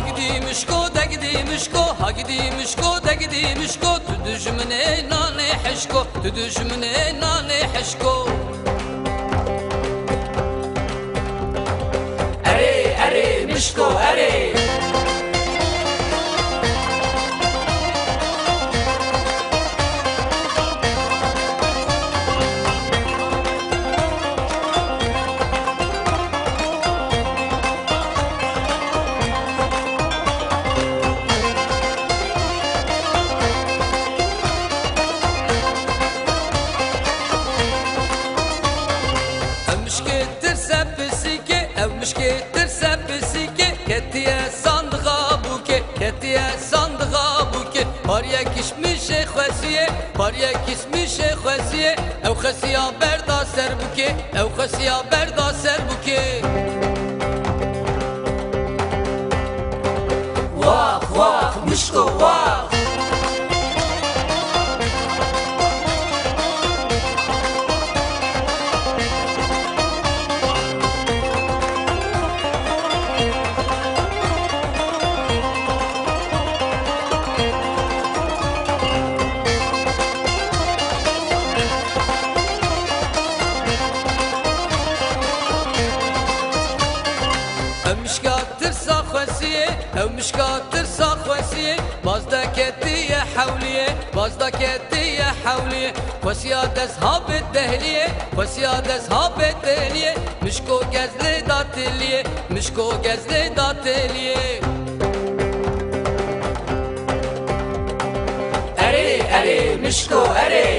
gidi mişko da gidi mişko ha gidi mişko da gidi mişko tu düşmene nane heşko tu düşmene nane heşko ere mişko ere مشكتر سبسيكي كتيا صندغا بوكي كتيا صندغا بوكي باريا كشمش خواسيه باريا كشمش خواسيه او خسيا بردا سر بوكي او خسيا بردا سر بوكي واخ واخ مشكو واخ او مشكاتر صاخوسيه بازدا كتيه حوليه بازدا كتيه حوليه وسياد اصحاب الدهليه وسياد اصحاب الدهليه مشكو غزل داتليه مشكو غزل داتليه اري اري مشكو اري